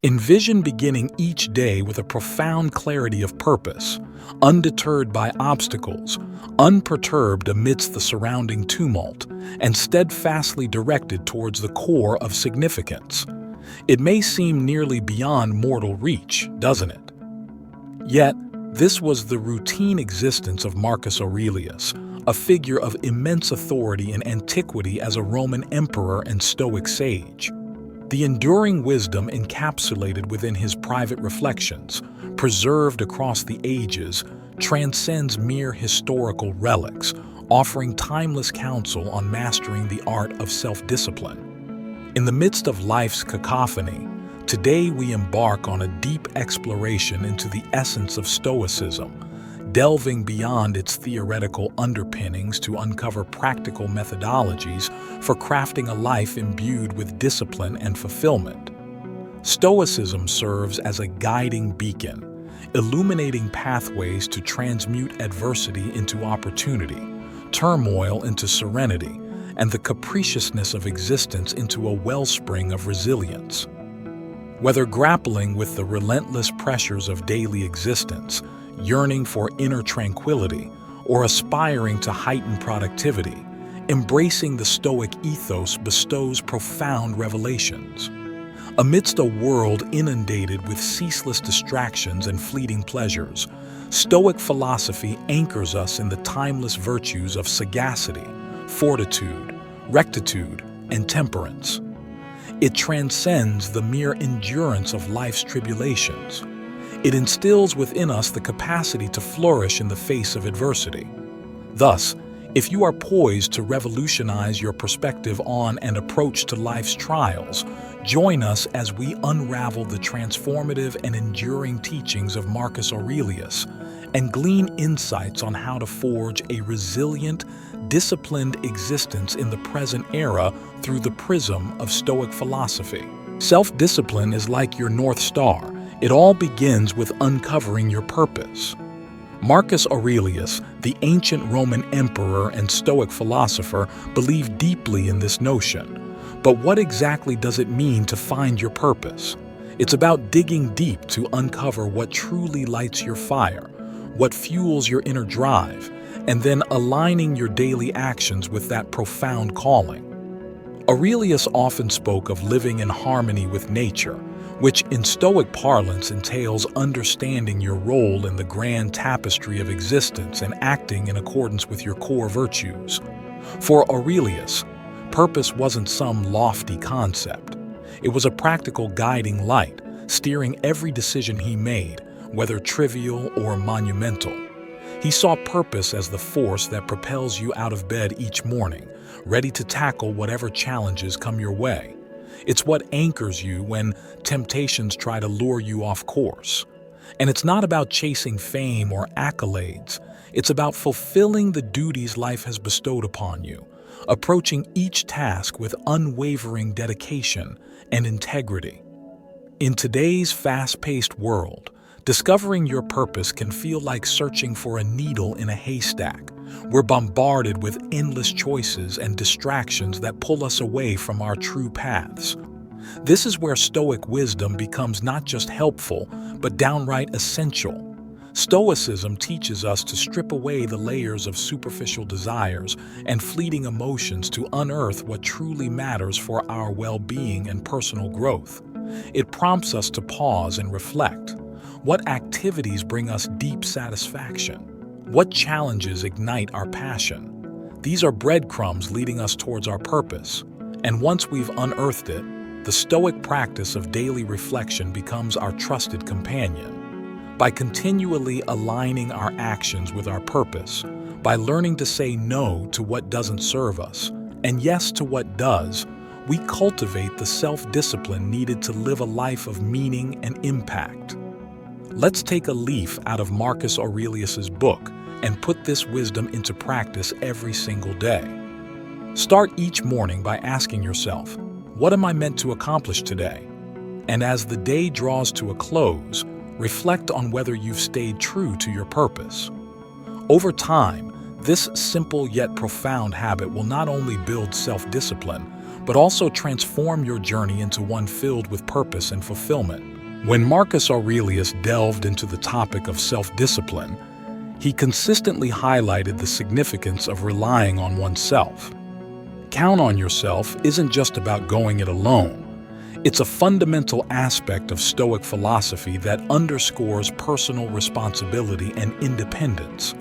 Envision beginning each day with a profound clarity of purpose, undeterred by obstacles, unperturbed amidst the surrounding tumult, and steadfastly directed towards the core of significance. It may seem nearly beyond mortal reach, doesn't it? Yet, this was the routine existence of Marcus Aurelius, a figure of immense authority in antiquity as a Roman emperor and Stoic sage. The enduring wisdom encapsulated within his private reflections, preserved across the ages, transcends mere historical relics, offering timeless counsel on mastering the art of self-discipline. In the midst of life's cacophony, today we embark on a deep exploration into the essence of Stoicism, delving beyond its theoretical underpinnings to uncover practical methodologies for crafting a life imbued with discipline and fulfillment. Stoicism serves as a guiding beacon, illuminating pathways to transmute adversity into opportunity, turmoil into serenity, and the capriciousness of existence into a wellspring of resilience. Whether grappling with the relentless pressures of daily existence, yearning for inner tranquility, or aspiring to heightened productivity, embracing the Stoic ethos bestows profound revelations. Amidst a world inundated with ceaseless distractions and fleeting pleasures, Stoic philosophy anchors us in the timeless virtues of sagacity, fortitude, rectitude, and temperance. It transcends the mere endurance of life's tribulations. It instills within us the capacity to flourish in the face of adversity. Thus, if you are poised to revolutionize your perspective on and approach to life's trials, join us as we unravel the transformative and enduring teachings of Marcus Aurelius and glean insights on how to forge a resilient, disciplined existence in the present era through the prism of Stoic philosophy. Self-discipline is like your North Star. It all begins with uncovering your purpose. Marcus Aurelius, the ancient Roman emperor and Stoic philosopher, believed deeply in this notion. But what exactly does it mean to find your purpose? It's about digging deep to uncover what truly lights your fire, what fuels your inner drive, and then aligning your daily actions with that profound calling. Aurelius often spoke of living in harmony with nature, which in Stoic parlance entails understanding your role in the grand tapestry of existence and acting in accordance with your core virtues. For Aurelius, purpose wasn't some lofty concept. It was a practical guiding light, steering every decision he made, whether trivial or monumental. He saw purpose as the force that propels you out of bed each morning, ready to tackle whatever challenges come your way. It's what anchors you when temptations try to lure you off course. And it's not about chasing fame or accolades. It's about fulfilling the duties life has bestowed upon you, approaching each task with unwavering dedication and integrity. In today's fast-paced world, discovering your purpose can feel like searching for a needle in a haystack. We're bombarded with endless choices and distractions that pull us away from our true paths. This is where Stoic wisdom becomes not just helpful, but downright essential. Stoicism teaches us to strip away the layers of superficial desires and fleeting emotions to unearth what truly matters for our well-being and personal growth. It prompts us to pause and reflect. What activities bring us deep satisfaction? What challenges ignite our passion? These are breadcrumbs leading us towards our purpose. And once we've unearthed it, the Stoic practice of daily reflection becomes our trusted companion. By continually aligning our actions with our purpose, by learning to say no to what doesn't serve us, and yes to what does, we cultivate the self-discipline needed to live a life of meaning and impact. Let's take a leaf out of Marcus Aurelius's book and put this wisdom into practice every single day. Start each morning by asking yourself, what am I meant to accomplish today? And as the day draws to a close, reflect on whether you've stayed true to your purpose. Over time, this simple yet profound habit will not only build self-discipline, but also transform your journey into one filled with purpose and fulfillment. When Marcus Aurelius delved into the topic of self-discipline, he consistently highlighted the significance of relying on oneself. Count on yourself isn't just about going it alone. It's a fundamental aspect of Stoic philosophy that underscores personal responsibility and independence.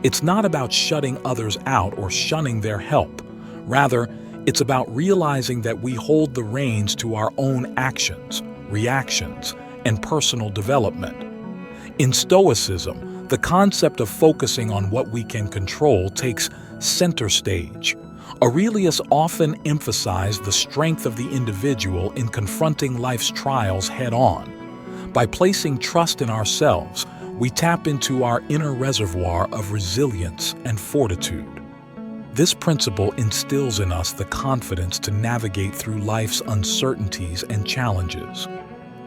It's not about shutting others out or shunning their help. Rather, it's about realizing that we hold the reins to our own actions, reactions, and personal development. In Stoicism, the concept of focusing on what we can control takes center stage. Aurelius often emphasized the strength of the individual in confronting life's trials head-on. By placing trust in ourselves, we tap into our inner reservoir of resilience and fortitude. This principle instills in us the confidence to navigate through life's uncertainties and challenges.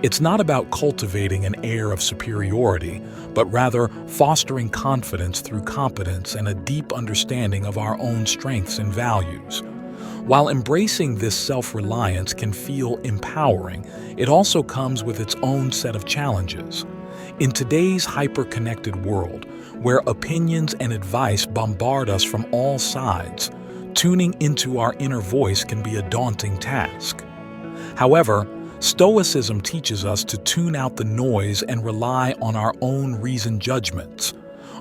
It's not about cultivating an air of superiority, but rather fostering confidence through competence and a deep understanding of our own strengths and values. While embracing this self-reliance can feel empowering, it also comes with its own set of challenges. In today's hyper-connected world, where opinions and advice bombard us from all sides, tuning into our inner voice can be a daunting task. However, Stoicism teaches us to tune out the noise and rely on our own reasoned judgments.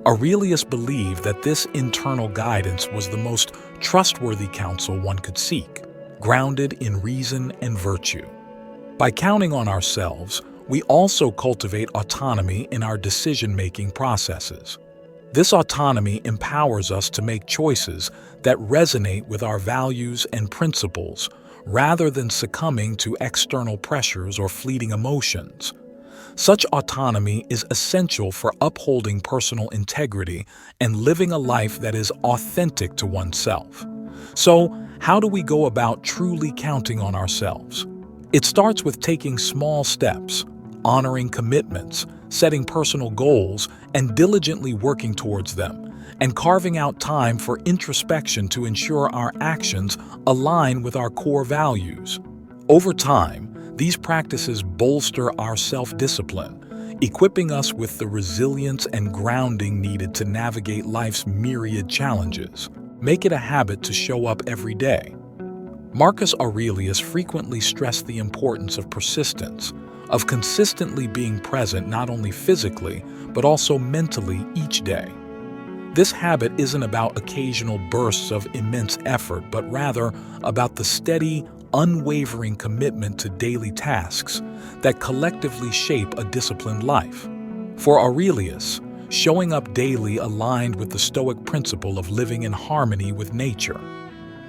Aurelius believed that this internal guidance was the most trustworthy counsel one could seek, grounded in reason and virtue. By counting on ourselves, we also cultivate autonomy in our decision-making processes. This autonomy empowers us to make choices that resonate with our values and principles, rather than succumbing to external pressures or fleeting emotions. Such autonomy is essential for upholding personal integrity and living a life that is authentic to oneself. So, how do we go about truly counting on ourselves? It starts with taking small steps, honoring commitments, setting personal goals, and diligently working towards them, and carving out time for introspection to ensure our actions align with our core values. Over time, these practices bolster our self-discipline, equipping us with the resilience and grounding needed to navigate life's myriad challenges. Make it a habit to show up every day. Marcus Aurelius frequently stressed the importance of persistence, of consistently being present not only physically, but also mentally each day. This habit isn't about occasional bursts of immense effort, but rather about the steady, unwavering commitment to daily tasks that collectively shape a disciplined life. For Aurelius, showing up daily aligned with the Stoic principle of living in harmony with nature.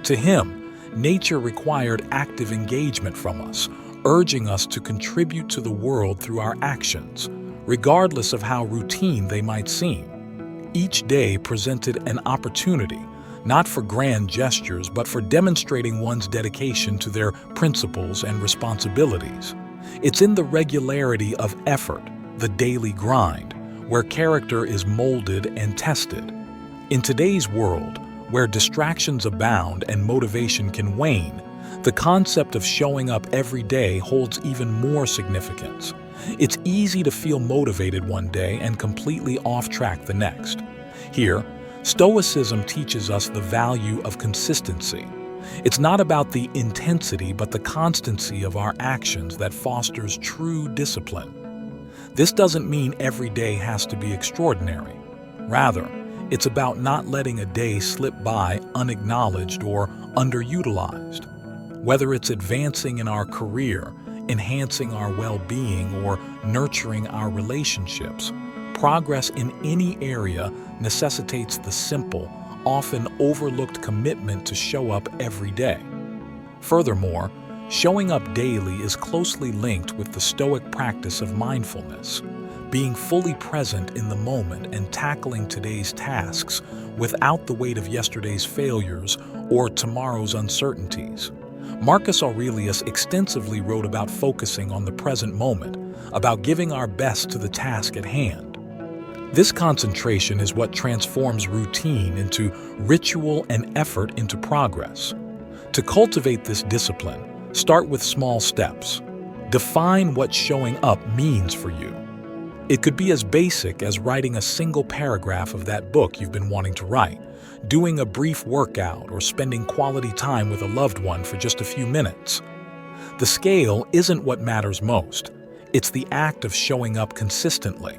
To him, nature required active engagement from us, urging us to contribute to the world through our actions, regardless of how routine they might seem. Each day presented an opportunity, not for grand gestures, but for demonstrating one's dedication to their principles and responsibilities. It's in the regularity of effort, the daily grind, where character is molded and tested. In today's world, where distractions abound and motivation can wane, the concept of showing up every day holds even more significance. It's easy to feel motivated one day and completely off track the next. Here, Stoicism teaches us the value of consistency. It's not about the intensity but the constancy of our actions that fosters true discipline. This doesn't mean every day has to be extraordinary. Rather, it's about not letting a day slip by unacknowledged or underutilized. Whether it's advancing in our career, enhancing our well-being, or nurturing our relationships, progress in any area necessitates the simple, often overlooked commitment to show up every day. Furthermore, showing up daily is closely linked with the Stoic practice of mindfulness, being fully present in the moment and tackling today's tasks without the weight of yesterday's failures or tomorrow's uncertainties. Marcus Aurelius extensively wrote about focusing on the present moment, about giving our best to the task at hand. This concentration is what transforms routine into ritual and effort into progress. To cultivate this discipline, start with small steps. Define what showing up means for you. It could be as basic as writing a single paragraph of that book you've been wanting to write, doing a brief workout, or spending quality time with a loved one for just a few minutes. The scale isn't what matters most. It's the act of showing up consistently.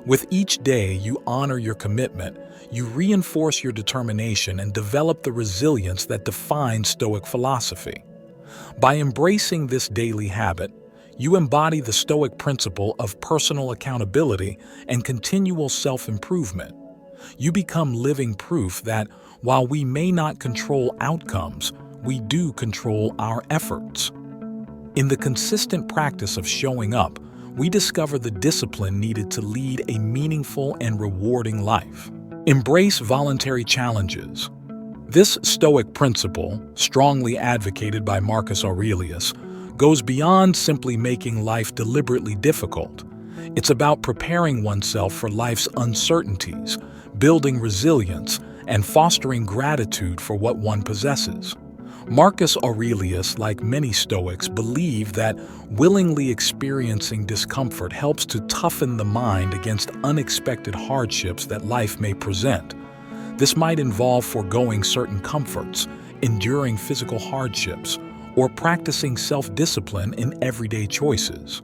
With each day you honor your commitment, you reinforce your determination and develop the resilience that defines Stoic philosophy. By embracing this daily habit, you embody the Stoic principle of personal accountability and continual self-improvement. You become living proof that, while we may not control outcomes, we do control our efforts. In the consistent practice of showing up, we discover the discipline needed to lead a meaningful and rewarding life. Embrace voluntary challenges. This Stoic principle, strongly advocated by Marcus Aurelius, goes beyond simply making life deliberately difficult. It's about preparing oneself for life's uncertainties, building resilience, and fostering gratitude for what one possesses. Marcus Aurelius, like many Stoics, believed that willingly experiencing discomfort helps to toughen the mind against unexpected hardships that life may present. This might involve foregoing certain comforts, enduring physical hardships, or practicing self-discipline in everyday choices.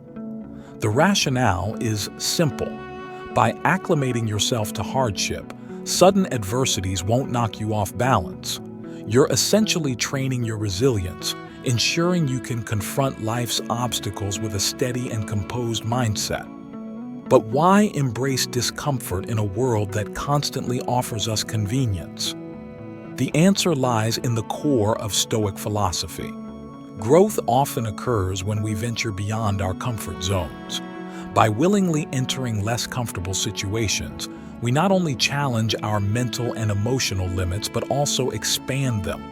The rationale is simple. By acclimating yourself to hardship, sudden adversities won't knock you off balance. You're essentially training your resilience, ensuring you can confront life's obstacles with a steady and composed mindset. But why embrace discomfort in a world that constantly offers us convenience? The answer lies in the core of Stoic philosophy. Growth often occurs when we venture beyond our comfort zones. By willingly entering less comfortable situations, we not only challenge our mental and emotional limits, but also expand them.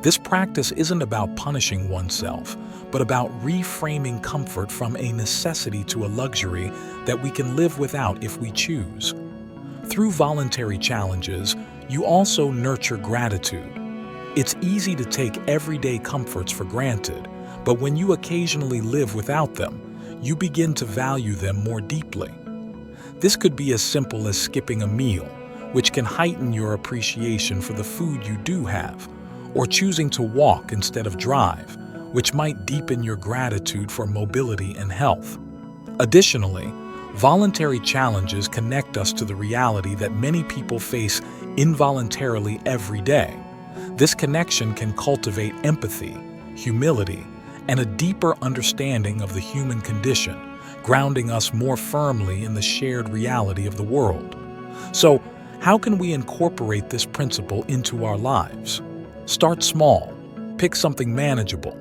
This practice isn't about punishing oneself, but about reframing comfort from a necessity to a luxury that we can live without if we choose. Through voluntary challenges, you also nurture gratitude. It's easy to take everyday comforts for granted, but when you occasionally live without them, you begin to value them more deeply. This could be as simple as skipping a meal, which can heighten your appreciation for the food you do have, or choosing to walk instead of drive, which might deepen your gratitude for mobility and health. Additionally, voluntary challenges connect us to the reality that many people face involuntarily every day. This connection can cultivate empathy, humility, and a deeper understanding of the human condition, grounding us more firmly in the shared reality of the world. So, how can we incorporate this principle into our lives? Start small. Pick something manageable.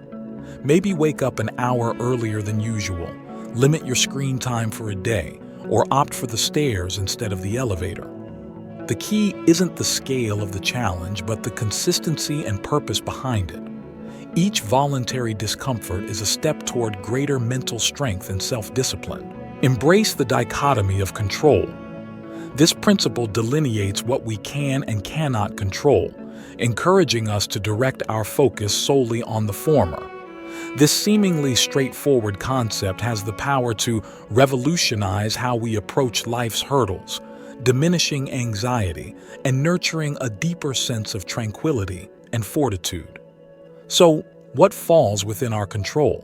Maybe wake up an hour earlier than usual, limit your screen time for a day, or opt for the stairs instead of the elevator. The key isn't the scale of the challenge, but the consistency and purpose behind it. Each voluntary discomfort is a step toward greater mental strength and self-discipline. Embrace the dichotomy of control. This principle delineates what we can and cannot control, encouraging us to direct our focus solely on the former. This seemingly straightforward concept has the power to revolutionize how we approach life's hurdles, diminishing anxiety and nurturing a deeper sense of tranquility and fortitude. So, what falls within our control?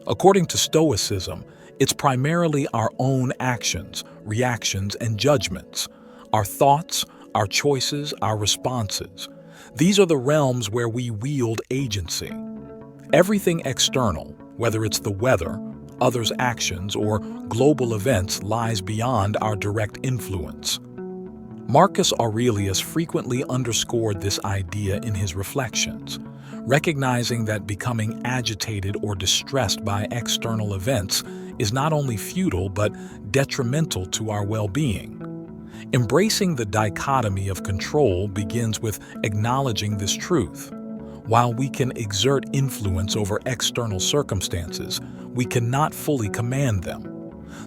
According to Stoicism, it's primarily our own actions, reactions, and judgments, our thoughts, our choices, our responses. These are the realms where we wield agency. Everything external, whether it's the weather, others' actions, or global events, lies beyond our direct influence. Marcus Aurelius frequently underscored this idea in his reflections, recognizing that becoming agitated or distressed by external events is not only futile but detrimental to our well-being. Embracing the dichotomy of control begins with acknowledging this truth. While we can exert influence over external circumstances, we cannot fully command them.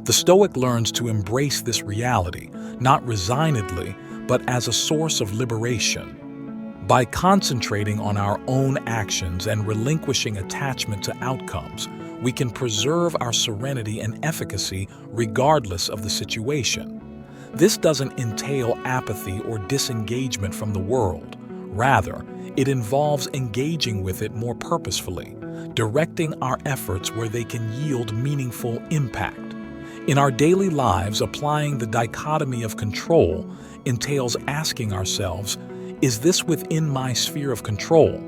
The Stoic learns to embrace this reality, not resignedly, but as a source of liberation. By concentrating on our own actions and relinquishing attachment to outcomes, we can preserve our serenity and efficacy regardless of the situation. This doesn't entail apathy or disengagement from the world. Rather, it involves engaging with it more purposefully, directing our efforts where they can yield meaningful impact. In our daily lives, applying the dichotomy of control entails asking ourselves, is this within my sphere of control,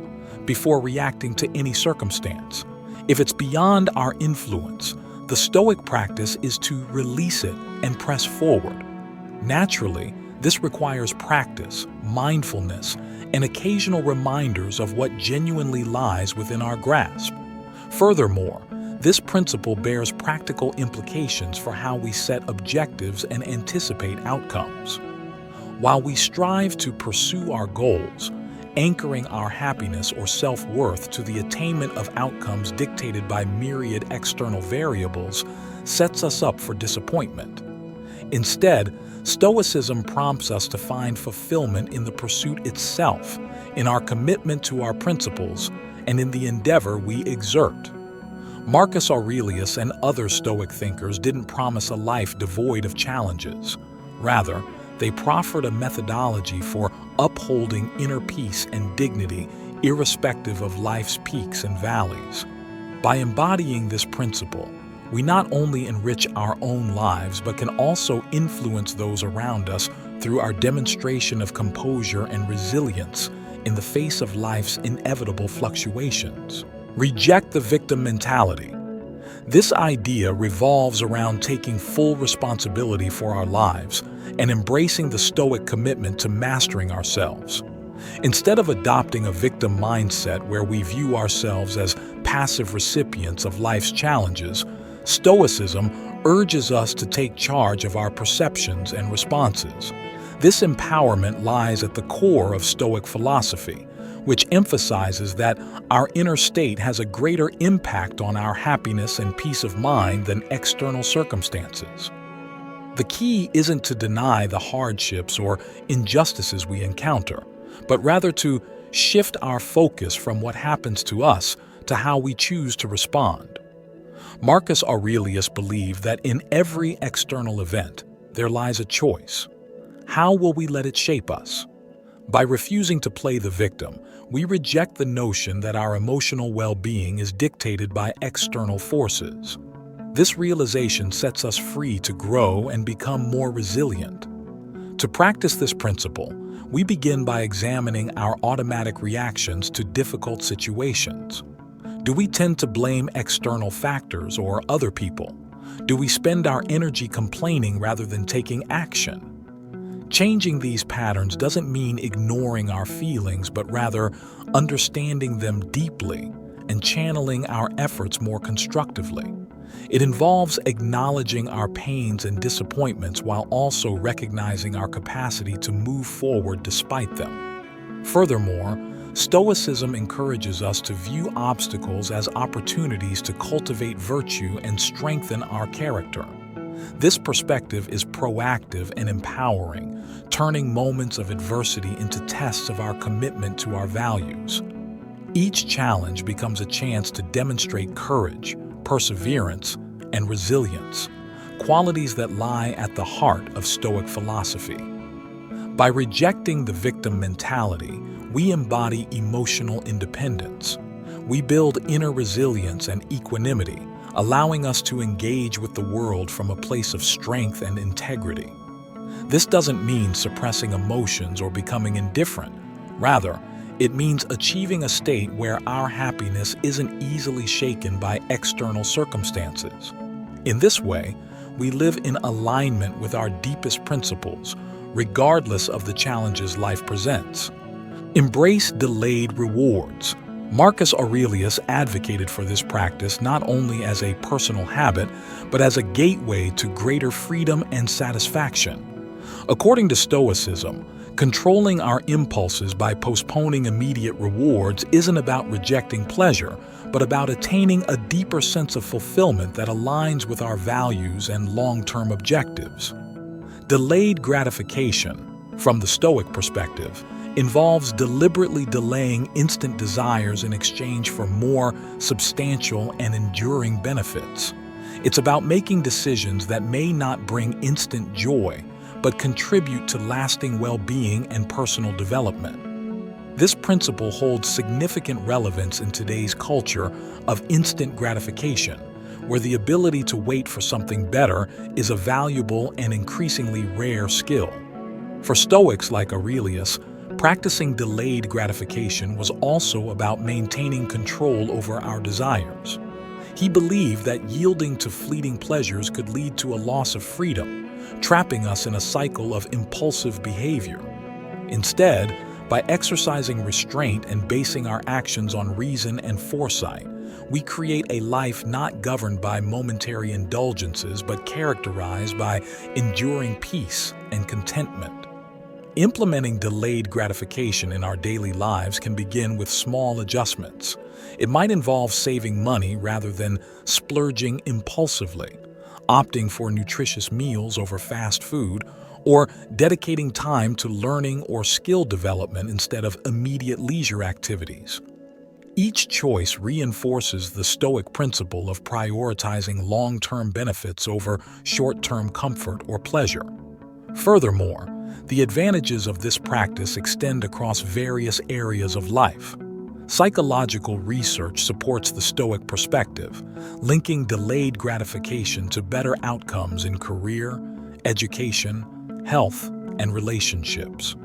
before reacting to any circumstance? If it's beyond our influence, the Stoic practice is to release it and press forward. Naturally, this requires practice, mindfulness, and occasional reminders of what genuinely lies within our grasp. Furthermore, this principle bears practical implications for how we set objectives and anticipate outcomes. While we strive to pursue our goals, anchoring our happiness or self-worth to the attainment of outcomes dictated by myriad external variables sets us up for disappointment. Instead, Stoicism prompts us to find fulfillment in the pursuit itself, in our commitment to our principles, and in the endeavor we exert. Marcus Aurelius and other Stoic thinkers didn't promise a life devoid of challenges. Rather, they proffered a methodology for upholding inner peace and dignity irrespective of life's peaks and valleys. By embodying this principle, we not only enrich our own lives but can also influence those around us through our demonstration of composure and resilience in the face of life's inevitable fluctuations. Reject the victim mentality. This idea revolves around taking full responsibility for our lives and embracing the Stoic commitment to mastering ourselves. Instead of adopting a victim mindset where we view ourselves as passive recipients of life's challenges, Stoicism urges us to take charge of our perceptions and responses. This empowerment lies at the core of Stoic philosophy, which emphasizes that our inner state has a greater impact on our happiness and peace of mind than external circumstances. The key isn't to deny the hardships or injustices we encounter, but rather to shift our focus from what happens to us to how we choose to respond. Marcus Aurelius believed that in every external event, there lies a choice. How will we let it shape us? By refusing to play the victim, we reject the notion that our emotional well-being is dictated by external forces. This realization sets us free to grow and become more resilient. To practice this principle, we begin by examining our automatic reactions to difficult situations. Do we tend to blame external factors or other people? Do we spend our energy complaining rather than taking action? Changing these patterns doesn't mean ignoring our feelings, but rather understanding them deeply and channeling our efforts more constructively. It involves acknowledging our pains and disappointments while also recognizing our capacity to move forward despite them. Furthermore, Stoicism encourages us to view obstacles as opportunities to cultivate virtue and strengthen our character. This perspective is proactive and empowering, turning moments of adversity into tests of our commitment to our values. Each challenge becomes a chance to demonstrate courage, perseverance, and resilience, qualities that lie at the heart of Stoic philosophy. By rejecting the victim mentality, we embody emotional independence. We build inner resilience and equanimity, allowing us to engage with the world from a place of strength and integrity. This doesn't mean suppressing emotions or becoming indifferent. Rather, it means achieving a state where our happiness isn't easily shaken by external circumstances. In this way, we live in alignment with our deepest principles, regardless of the challenges life presents. Embrace delayed rewards. Marcus Aurelius advocated for this practice not only as a personal habit, but as a gateway to greater freedom and satisfaction. According to Stoicism, controlling our impulses by postponing immediate rewards isn't about rejecting pleasure, but about attaining a deeper sense of fulfillment that aligns with our values and long-term objectives. Delayed gratification, from the Stoic perspective, involves deliberately delaying instant desires in exchange for more substantial and enduring benefits. It's about making decisions that may not bring instant joy, but contribute to lasting well-being and personal development. This principle holds significant relevance in today's culture of instant gratification, where the ability to wait for something better is a valuable and increasingly rare skill. For Stoics like Aurelius, practicing delayed gratification was also about maintaining control over our desires. He believed that yielding to fleeting pleasures could lead to a loss of freedom, trapping us in a cycle of impulsive behavior. Instead, by exercising restraint and basing our actions on reason and foresight, we create a life not governed by momentary indulgences but characterized by enduring peace and contentment. Implementing delayed gratification in our daily lives can begin with small adjustments. It might involve saving money rather than splurging impulsively, opting for nutritious meals over fast food, or dedicating time to learning or skill development instead of immediate leisure activities. Each choice reinforces the Stoic principle of prioritizing long-term benefits over short-term comfort or pleasure. Furthermore, the advantages of this practice extend across various areas of life. Psychological research supports the Stoic perspective, linking delayed gratification to better outcomes in career, education, health, and relationships.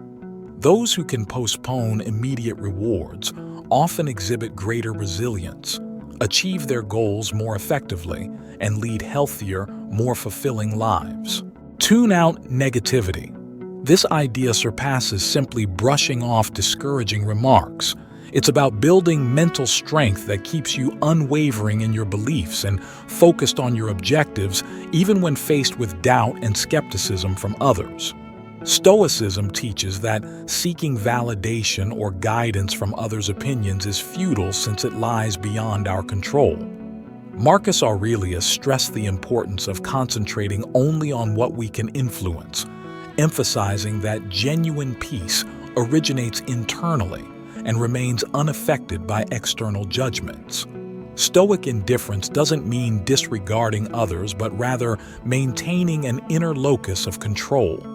Those who can postpone immediate rewards often exhibit greater resilience, achieve their goals more effectively, and lead healthier, more fulfilling lives. Tune out negativity. This idea surpasses simply brushing off discouraging remarks. It's about building mental strength that keeps you unwavering in your beliefs and focused on your objectives, even when faced with doubt and skepticism from others. Stoicism teaches that seeking validation or guidance from others' opinions is futile since it lies beyond our control. Marcus Aurelius stressed the importance of concentrating only on what we can influence, emphasizing that genuine peace originates internally and remains unaffected by external judgments. Stoic indifference doesn't mean disregarding others, but rather maintaining an inner locus of control.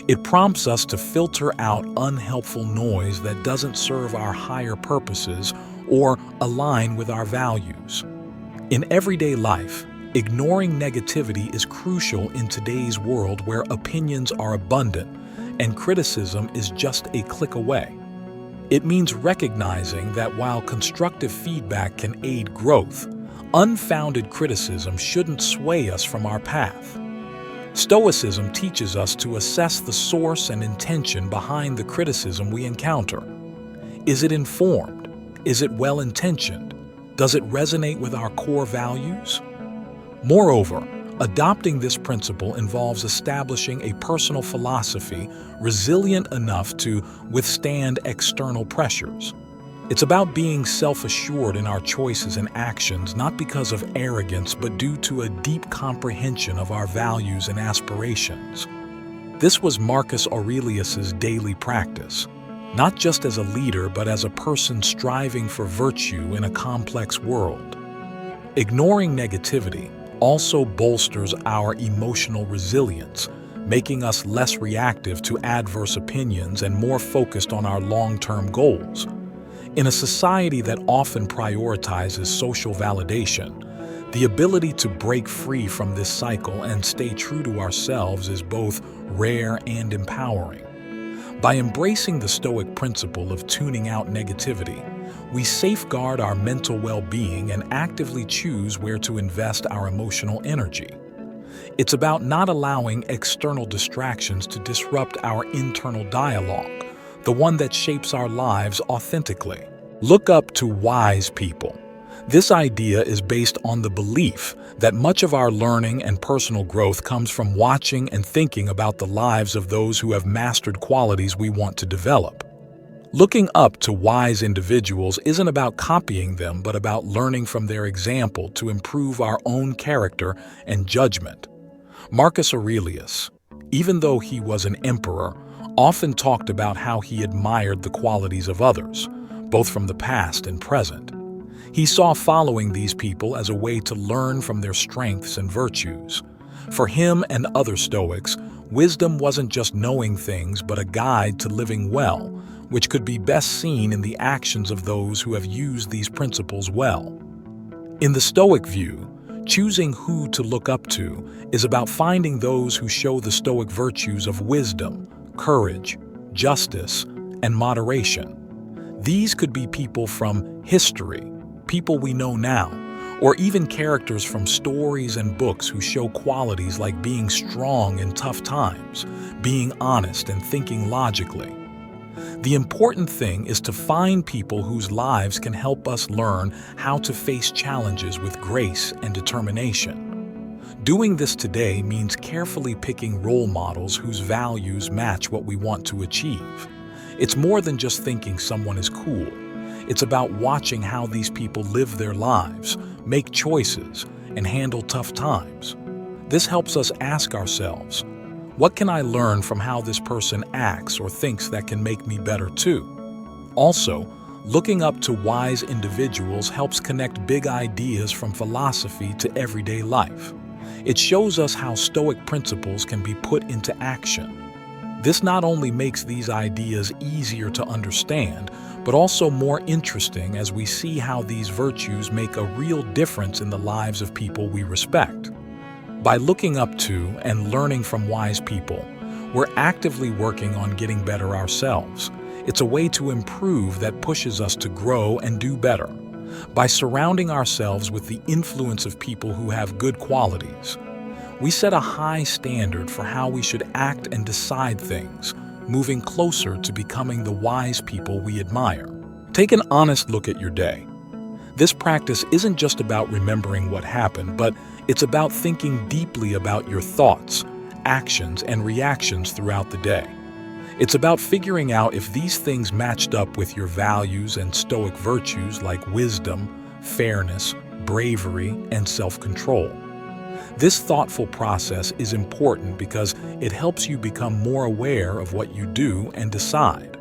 It prompts us to filter out unhelpful noise that doesn't serve our higher purposes or align with our values. In everyday life, ignoring negativity is crucial in today's world where opinions are abundant and criticism is just a click away. It means recognizing that while constructive feedback can aid growth, unfounded criticism shouldn't sway us from our path. Stoicism teaches us to assess the source and intention behind the criticism we encounter. Is it informed? Is it well-intentioned? Does it resonate with our core values? Moreover, adopting this principle involves establishing a personal philosophy resilient enough to withstand external pressures. It's about being self-assured in our choices and actions, not because of arrogance, but due to a deep comprehension of our values and aspirations. This was Marcus Aurelius's daily practice, not just as a leader, but as a person striving for virtue in a complex world. Ignoring negativity also bolsters our emotional resilience, making us less reactive to adverse opinions and more focused on our long-term goals. In a society that often prioritizes social validation, the ability to break free from this cycle and stay true to ourselves is both rare and empowering. By embracing the Stoic principle of tuning out negativity, we safeguard our mental well-being and actively choose where to invest our emotional energy. It's about not allowing external distractions to disrupt our internal dialogue, the one that shapes our lives authentically. Look up to wise people. This idea is based on the belief that much of our learning and personal growth comes from watching and thinking about the lives of those who have mastered qualities we want to develop. Looking up to wise individuals isn't about copying them, but about learning from their example to improve our own character and judgment. Marcus Aurelius, even though he was an emperor, often talked about how he admired the qualities of others, both from the past and present. He saw following these people as a way to learn from their strengths and virtues. For him and other Stoics, wisdom wasn't just knowing things but a guide to living well, which could be best seen in the actions of those who have used these principles well. In the Stoic view, choosing who to look up to is about finding those who show the Stoic virtues of wisdom, courage, justice, and moderation. These could be people from history, people we know now, or even characters from stories and books who show qualities like being strong in tough times, being honest and thinking logically. The important thing is to find people whose lives can help us learn how to face challenges with grace and determination. Doing this today means carefully picking role models whose values match what we want to achieve. It's more than just thinking someone is cool. It's about watching how these people live their lives, make choices, and handle tough times. This helps us ask ourselves, what can I learn from how this person acts or thinks that can make me better too? Also, looking up to wise individuals helps connect big ideas from philosophy to everyday life. It shows us how Stoic principles can be put into action. This not only makes these ideas easier to understand, but also more interesting as we see how these virtues make a real difference in the lives of people we respect. By looking up to and learning from wise people, we're actively working on getting better ourselves. It's a way to improve that pushes us to grow and do better. By surrounding ourselves with the influence of people who have good qualities, we set a high standard for how we should act and decide things, moving closer to becoming the wise people we admire. Take an honest look at your day. This practice isn't just about remembering what happened, but it's about thinking deeply about your thoughts, actions, and reactions throughout the day. It's about figuring out if these things matched up with your values and Stoic virtues like wisdom, fairness, bravery, and self-control. This thoughtful process is important because it helps you become more aware of what you do and decide.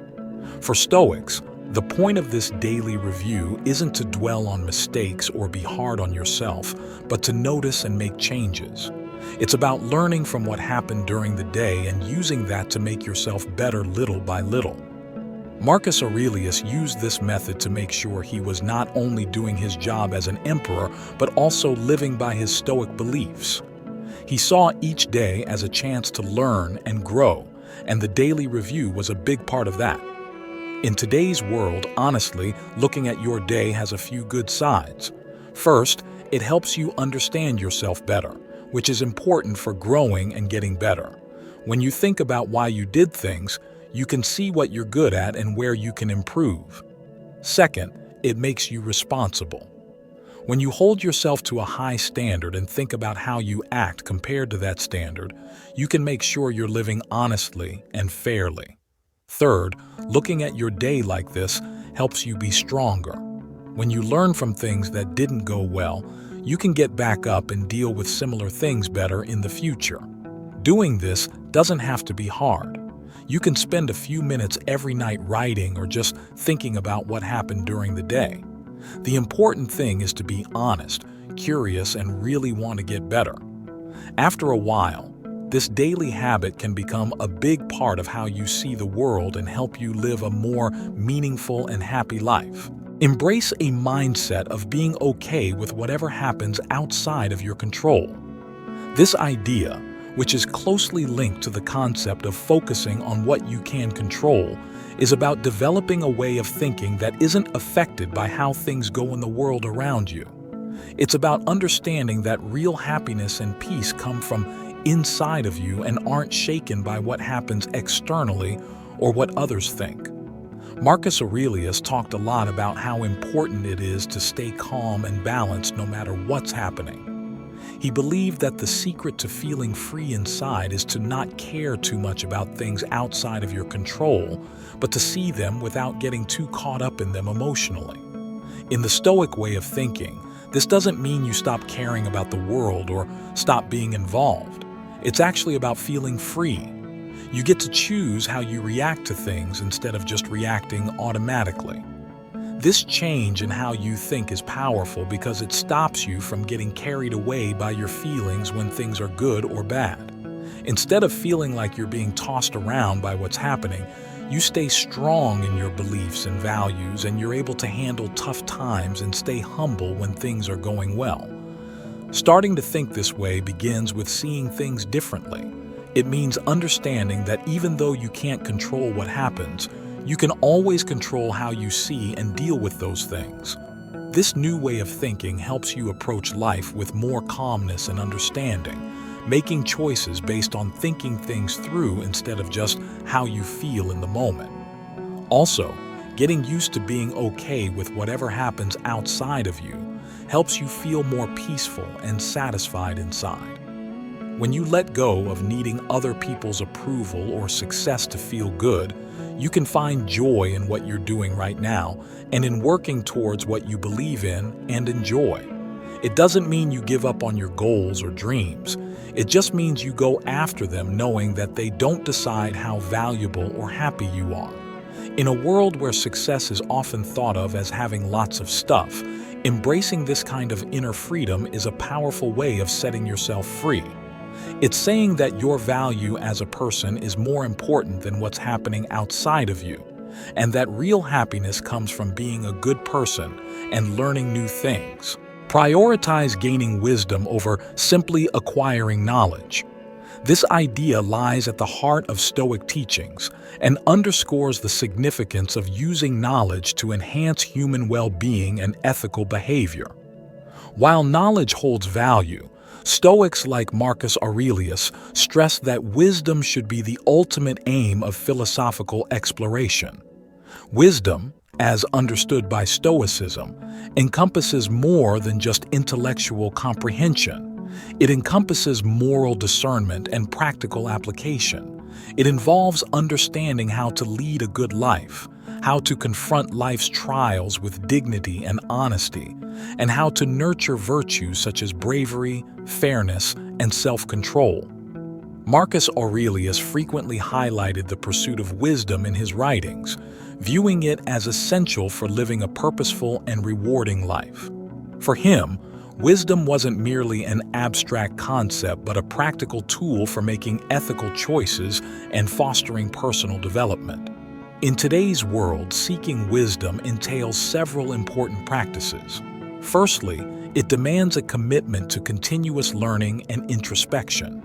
For Stoics, the point of this daily review isn't to dwell on mistakes or be hard on yourself, but to notice and make changes. It's about learning from what happened during the day and using that to make yourself better little by little. Marcus Aurelius used this method to make sure he was not only doing his job as an emperor, but also living by his Stoic beliefs. He saw each day as a chance to learn and grow, and the daily review was a big part of that. In today's world, honestly, looking at your day has a few good sides. First, it helps you understand yourself better, which is important for growing and getting better. When you think about why you did things, you can see what you're good at and where you can improve. Second, it makes you responsible. When you hold yourself to a high standard and think about how you act compared to that standard, you can make sure you're living honestly and fairly. Third, looking at your day like this helps you be stronger. When you learn from things that didn't go well, you can get back up and deal with similar things better in the future. Doing this doesn't have to be hard. You can spend a few minutes every night writing or just thinking about what happened during the day. The important thing is to be honest, curious, and really want to get better. After a while, this daily habit can become a big part of how you see the world and help you live a more meaningful and happy life. Embrace a mindset of being okay with whatever happens outside of your control. This idea, which is closely linked to the concept of focusing on what you can control, is about developing a way of thinking that isn't affected by how things go in the world around you. It's about understanding that real happiness and peace come from inside of you and aren't shaken by what happens externally or what others think. Marcus Aurelius talked a lot about how important it is to stay calm and balanced no matter what's happening. He believed that the secret to feeling free inside is to not care too much about things outside of your control, but to see them without getting too caught up in them emotionally. In the Stoic way of thinking, this doesn't mean you stop caring about the world or stop being involved. It's actually about feeling free. You get to choose how you react to things instead of just reacting automatically. This change in how you think is powerful because it stops you from getting carried away by your feelings when things are good or bad. Instead of feeling like you're being tossed around by what's happening, you stay strong in your beliefs and values, and you're able to handle tough times and stay humble when things are going well. Starting to think this way begins with seeing things differently. It means understanding that even though you can't control what happens, you can always control how you see and deal with those things. This new way of thinking helps you approach life with more calmness and understanding, making choices based on thinking things through instead of just how you feel in the moment. Also, getting used to being okay with whatever happens outside of you helps you feel more peaceful and satisfied inside. When you let go of needing other people's approval or success to feel good, you can find joy in what you're doing right now and in working towards what you believe in and enjoy. It doesn't mean you give up on your goals or dreams. It just means you go after them knowing that they don't decide how valuable or happy you are. In a world where success is often thought of as having lots of stuff, embracing this kind of inner freedom is a powerful way of setting yourself free. It's saying that your value as a person is more important than what's happening outside of you, and that real happiness comes from being a good person and learning new things. Prioritize gaining wisdom over simply acquiring knowledge. This idea lies at the heart of Stoic teachings and underscores the significance of using knowledge to enhance human well-being and ethical behavior. While knowledge holds value, Stoics like Marcus Aurelius stress that wisdom should be the ultimate aim of philosophical exploration. Wisdom, as understood by Stoicism, encompasses more than just intellectual comprehension. It encompasses moral discernment and practical application. It involves understanding how to lead a good life, how to confront life's trials with dignity and honesty, and how to nurture virtues such as bravery, fairness, and self-control. Marcus Aurelius frequently highlighted the pursuit of wisdom in his writings, viewing it as essential for living a purposeful and rewarding life. For him, wisdom wasn't merely an abstract concept but a practical tool for making ethical choices and fostering personal development. In today's world, seeking wisdom entails several important practices. Firstly, it demands a commitment to continuous learning and introspection.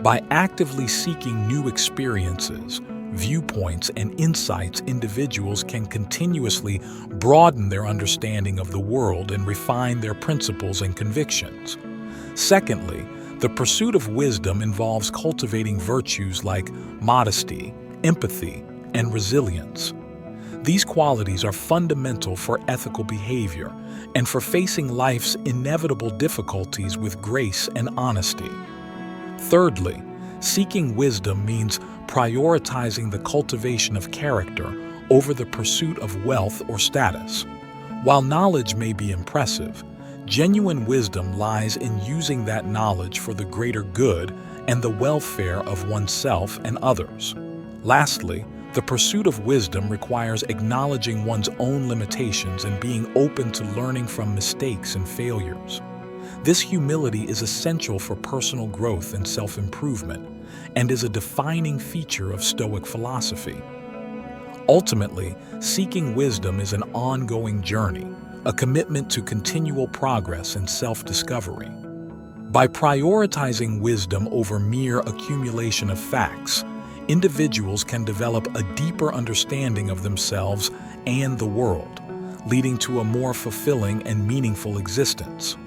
By actively seeking new experiences, viewpoints, and insights, individuals can continuously broaden their understanding of the world and refine their principles and convictions. Secondly, the pursuit of wisdom involves cultivating virtues like modesty, empathy, and resilience. These qualities are fundamental for ethical behavior and for facing life's inevitable difficulties with grace and honesty. Thirdly, seeking wisdom means prioritizing the cultivation of character over the pursuit of wealth or status. While knowledge may be impressive, genuine wisdom lies in using that knowledge for the greater good and the welfare of oneself and others. Lastly, the pursuit of wisdom requires acknowledging one's own limitations and being open to learning from mistakes and failures. This humility is essential for personal growth and self-improvement, and is a defining feature of Stoic philosophy. Ultimately, seeking wisdom is an ongoing journey, a commitment to continual progress and self-discovery. By prioritizing wisdom over mere accumulation of facts, individuals can develop a deeper understanding of themselves and the world, leading to a more fulfilling and meaningful existence.